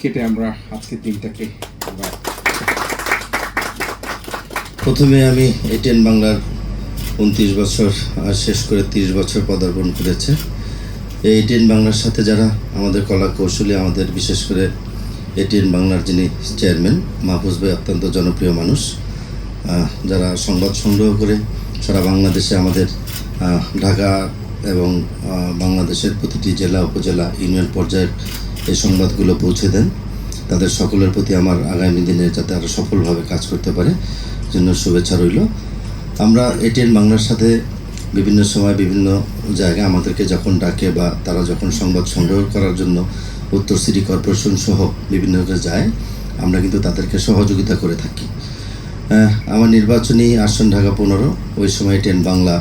কেটে আমরা আজকের দিনটাকে আমরা প্রথমে আমি এটিএন বাংলার 29 বছর শেষ করে 30 বছর পদার্পণ করেছে। এই এটিএন বাংলার সাথে যারা আমাদের কলা কৌশলী, আমাদের বিশেষ করে এটিএন বাংলার যিনি চেয়ারম্যান মাহফুজ ভাই অত্যন্ত জনপ্রিয় মানুষ, যারা সংবাদ সংগ্রহ করে সারা বাংলাদেশে আমাদের ঢাকা এবং বাংলাদেশের প্রতিটি জেলা উপজেলা ইউনিয়ন পর্যায়ের এই সংবাদগুলো পৌঁছে দেন। তাদের সকলের প্রতি আমার আগামী দিনে যাতে আরও সফলভাবে কাজ করতে পারে জন্য শুভেচ্ছা রইল। আমরা এটিএন বাংলার সাথে বিভিন্ন সময় বিভিন্ন জায়গায় আমাদেরকে যখন ডাকে বা তারা যখন সংবাদ সংগ্রহ করার জন্য উত্তর সিটি কর্পোরেশন সহ বিভিন্ন জায়গায় যায়, আমরা কিন্তু তাদেরকে সহযোগিতা করে থাকি। আমার নির্বাচনী আসন ঢাকা 15, ওই সময় এটিএন বাংলা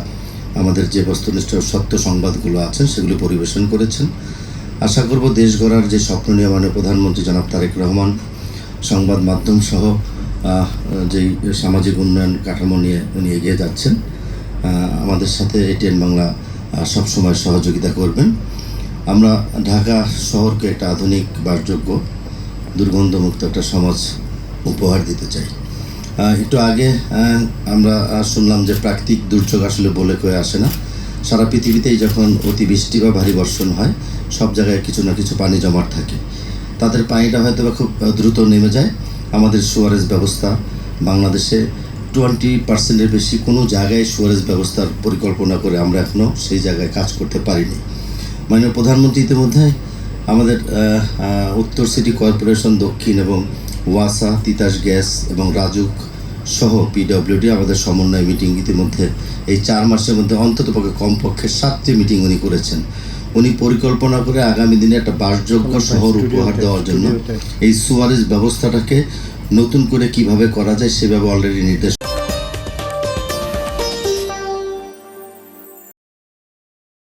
আমাদের যে বস্তুনিষ্ঠ সত্য সংবাদগুলো আছেন সেগুলো পরিবেশন করেছেন। আশা করব দেশ গড়ার যে স্বপ্ন নিয়ে মাননীয় প্রধানমন্ত্রী জনাব তারেক রহমান সংবাদ মাধ্যম সহ যেই সামাজিক উন্নয়ন কাঠামো নিয়ে উনি এগিয়ে যাচ্ছেন, আমাদের সাথে এটিএন বাংলা সবসময় সহযোগিতা করবেন। আমরা ঢাকা শহরকে একটা আধুনিক বাসযোগ্য দুর্গন্ধমুক্ত একটা সমাজ উপহার দিতে চাই। একটু আগে আমরা শুনলাম যে প্রাকৃতিক দুর্যোগ আসলে বলে কয়ে আসে না। সারা পৃথিবীতেই যখন অতিবৃষ্টি বা ভারী বর্ষণ হয়, সব জায়গায় কিছু না কিছু পানি জমাট থাকে। তাদের পানিটা হয়তো বা খুব দ্রুত নেমে যায়। আমাদের সুয়ারেজ ব্যবস্থা বাংলাদেশে 20% বেশি কোনো জায়গায় সুয়ারেজ ব্যবস্থার পরিকল্পনা করে আমরা এখনও সেই জায়গায় কাজ করতে পারিনি। মাননীয় প্রধানমন্ত্রী ইতিমধ্যে আমাদের উত্তর সিটি কর্পোরেশন দক্ষিণ এবং ওয়াসা, তিতাস গ্যাস এবং রাজুক সহ পিডব্লিউডি আমাদের সমন্বয় মিটিং ইতিমধ্যে এই 4 মাসের মধ্যে অন্ততপক্ষে কমপক্ষে 7টি মিটিং উনি করেছেন। উনি পরিকল্পনা করে আগামী দিনে একটা বাসযোগ্য শহর উপহার দেওয়ার জন্য এই সুয়ারেজ ব্যবস্থাটাকে নতুন করে কিভাবে করা যায় সেভাবে অলরেডি নির্দেশ